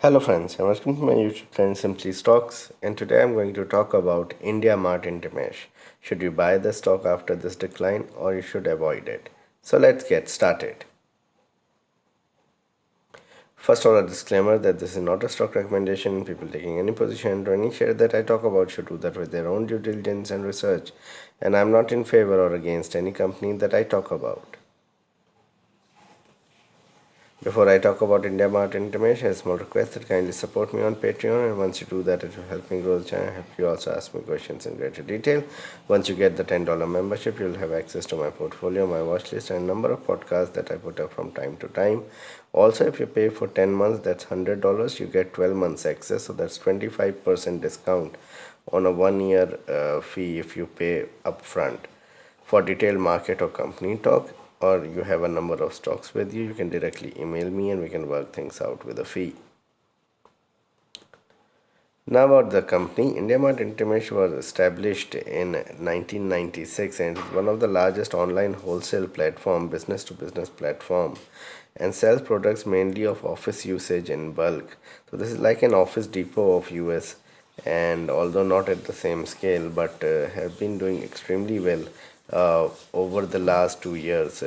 Hello friends, I'm welcome to my YouTube channel Simply Stocks, and today I'm going to talk about Indiamart Intimesh. Should you buy the stock after this decline or you should avoid it? So let's get started. First of all, a disclaimer that this is not a stock recommendation. People taking any position or any share that I talk about should do that with their own due diligence and research, and I'm not in favor or against any company that I talk about. Before I talk about Indiamart Intimesh, a small request that kindly support me on Patreon, and once you do that, it will help me grow the channel. Help you also ask me questions in greater detail. Once you get the $10 membership, you'll have access to my portfolio, my watch list, and a number of podcasts that I put up from time to time. Also, if you pay for 10 months, that's $100. You get 12 months access, so that's 25% discount on a 1 year fee if you pay upfront. For detailed market or company talk, or you have a number of stocks with you, you can directly email me and we can work things out with a fee. Now about the company, IndiaMart Intimesh was established in 1996 and is one of the largest online wholesale platform, business to business platform, and sells products mainly of office usage in bulk. So this is like an Office Depot of US, and although not at the same scale, but have been doing extremely well over the last 2 years,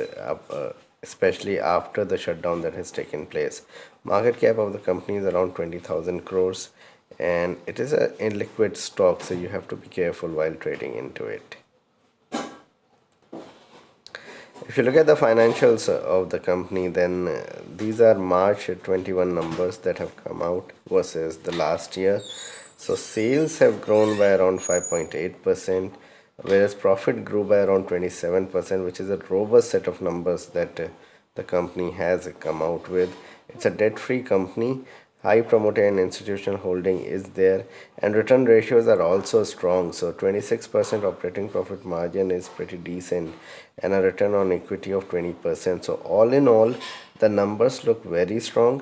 especially after the shutdown that has taken place. Market cap of the company is around 20,000 crores, and it is a illiquid stock, so you have to be careful while trading into it. If you look at the financials of the company, then these are March 21 numbers that have come out versus the last year. So sales have grown by around 5.8%, whereas profit grew by around 27%, which is a robust set of numbers that the company has come out with. It's a debt-free company. High promoter and institutional holding is there, and return ratios are also strong. So 26% operating profit margin is pretty decent, and a return on equity of 20%. So all in all, the numbers look very strong.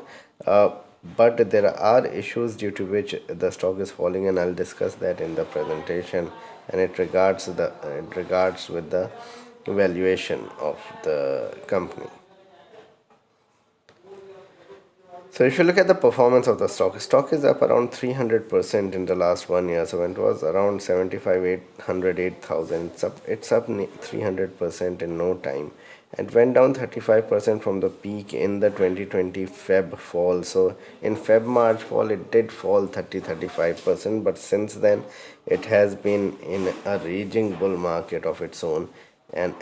But there are issues due to which the stock is falling, and I'll discuss that in the presentation. And it regards with the valuation of the company. So if you look at the performance of the stock is up around 300% in the last 1 year. So when it was around 75, 808,000, it's up 300% in no time. It went down 35% from the peak in the 2020 Feb fall. So in Feb March fall, it did fall 35%, but since then it has been in a raging bull market of its own, and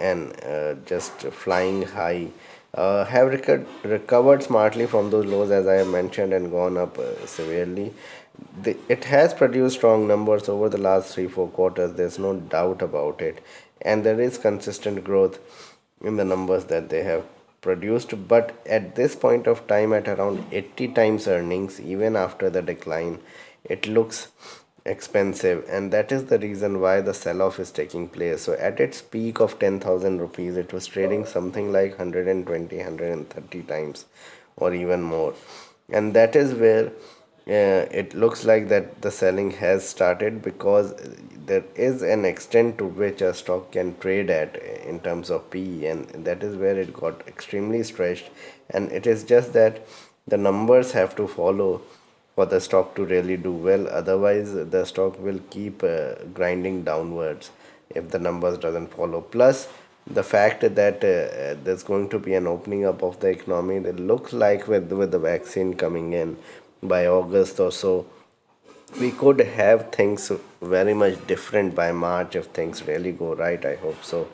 just flying high, have recovered smartly from those lows, as I have mentioned, and gone up severely. It has produced strong numbers over the last 3 4 quarters. There's no doubt about it, and there is consistent growth in the numbers that they have produced. But at this point of time, at around 80 times earnings, even after the decline, it looks expensive, and that is the reason why the sell-off is taking place. So at its peak of 10,000 rupees, it was trading something like 120 130 times or even more, and that is where it looks like that the selling has started, because there is an extent to which a stock can trade at in terms of PE, and that is where it got extremely stretched. And it is just that the numbers have to follow for the stock to really do well. Otherwise the stock will keep grinding downwards if the numbers doesn't follow. Plus the fact that there's going to be an opening up of the economy, that looks like with the vaccine coming in by August or so, we could have things very much different by March if things really go right. I hope so.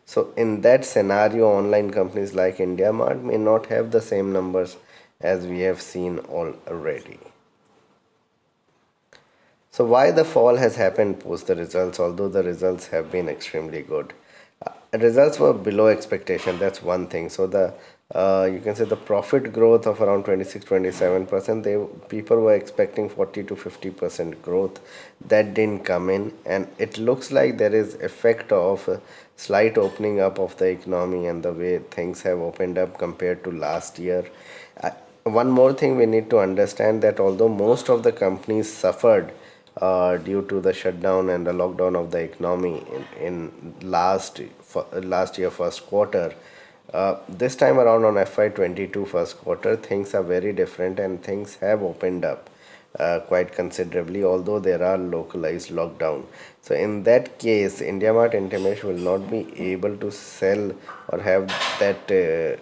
So in that scenario, online companies like IndiaMart may not have the same numbers as we have seen already. So why the fall has happened post the results, although the results have been extremely good. Results were below expectation. That's one thing. So the you can say the profit growth of around 26 27%. They people were expecting 40 to 50% growth. That didn't come in, and it looks like there is effect of a slight opening up of the economy and the way things have opened up compared to last year. One more thing we need to understand, that although most of the companies suffered due to the shutdown and the lockdown of the economy in last year first quarter, This time around on FY22 first quarter, things are very different and things have opened up quite considerably, although there are localized lockdown. So in that case, IndiaMart Intimesh will not be able to sell or have that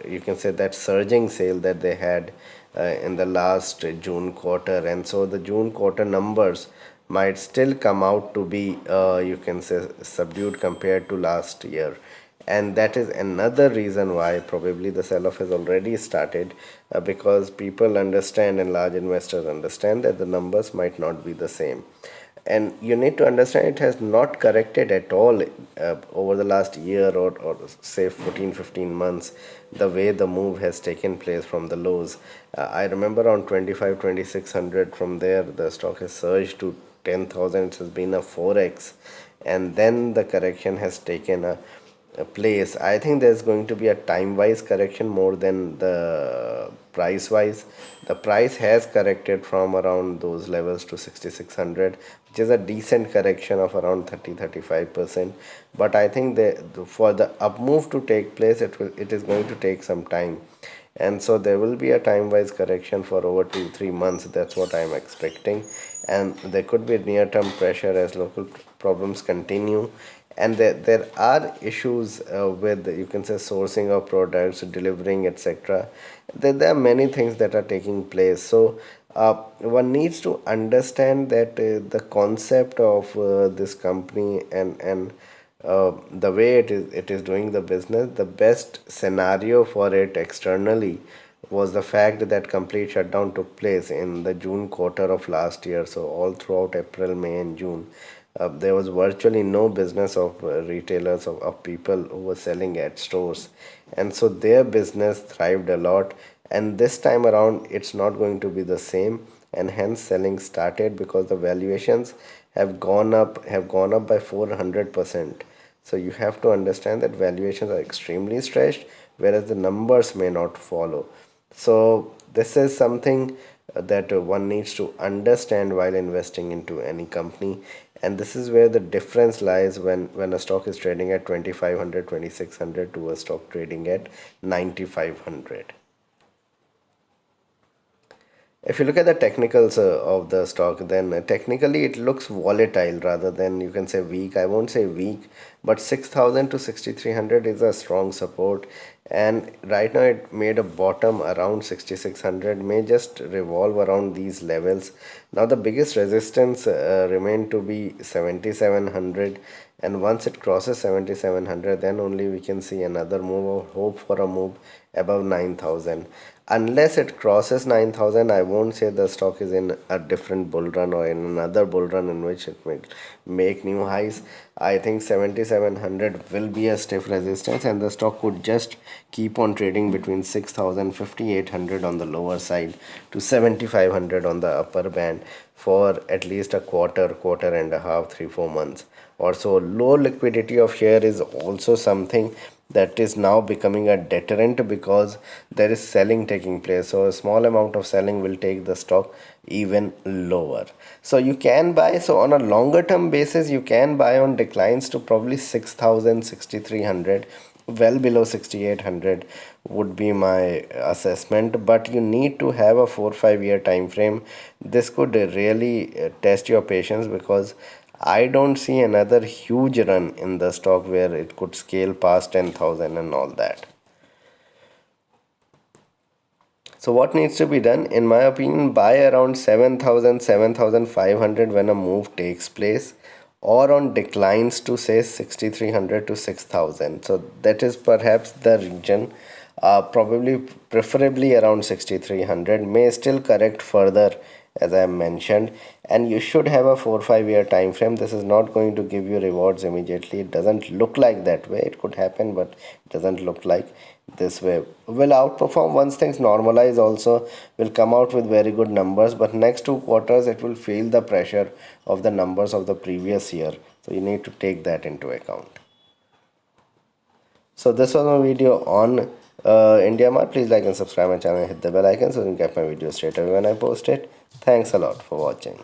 you can say that surging sale that they had in the last June quarter, and so the June quarter numbers might still come out to be you can say subdued compared to last year, and that is another reason why probably the sell off has already started, because people understand and large investors understand that the numbers might not be the same. And you need to understand it has not corrected at all over the last year, or say 14-15 months, the way the move has taken place from the lows. I remember on 25-2600, from there the stock has surged to 10,000. It has been a 4x, and then the correction has taken a place. I think there's going to be a time wise correction more than the price wise. The price has corrected from around those levels to 6600, which is a decent correction of around 30-35%. But I think for the up move to take place, it is going to take some time, and so there will be a time wise correction for over 2-3 months. That's what I'm expecting, and there could be near term pressure as local problems continue, and there are issues with, you can say, sourcing of products, delivering, etc. There are many things that are taking place. So one needs to understand that the concept of this company, and the way it is doing the business, the best scenario for it externally was the fact that complete shutdown took place in the June quarter of last year. So all throughout April, May, and June, there was virtually no business of retailers, of people who were selling at stores, and so their business thrived a lot. And this time around, it's not going to be the same, and hence selling started because the valuations have gone up by 400%. So you have to understand that valuations are extremely stretched, whereas the numbers may not follow. So this is something that one needs to understand while investing into any company, and this is where the difference lies when a stock is trading at 2500, 2600 to a stock trading at 9500. If you look at the technicals of the stock, then technically it looks volatile rather than, you can say, weak. I won't say weak, but 6000 to 6300 is a strong support, and right now it made a bottom around 6600, may just revolve around these levels. Now the biggest resistance remain to be 7700, and once it crosses 7700, then only we can see another move or hope for a move above 9000. Unless it crosses 9000, I won't say the stock is in a different bull run or in another bull run in which it may make new highs. I think 7700 will be a stiff resistance, and the stock could just keep on trading between 6000 on the lower side to 7500 on the upper band for at least a quarter and a half, 3-4 months or so. Low liquidity of share is also something that is now becoming a deterrent, because there is selling taking place. So a small amount of selling will take the stock even lower. So you can buy, so on a longer term basis, you can buy on declines to probably 6000, 6300, well below 6800 would be my assessment. But you need to have a 4-5 year time frame. This could really test your patience, because I don't see another huge run in the stock where it could scale past 10,000 and all that. So what needs to be done? In my opinion, buy around 7,000, 7,500 when a move takes place, or on declines to say 6,300 to 6,000. So that is perhaps the region. Probably preferably around 6,300, may still correct further as I mentioned, and you should have a 4-5 year time frame. This is not going to give you rewards immediately. It doesn't look like that way. It could happen, but it doesn't look like this way. Will outperform once things normalize, also will come out with very good numbers, but next 2 quarters it will feel the pressure of the numbers of the previous year. So you need to take that into account. So this was my video on IndiaMart. Please like and subscribe my channel and hit the bell icon so you can get my videos straight away when I post it. Thanks a lot for watching.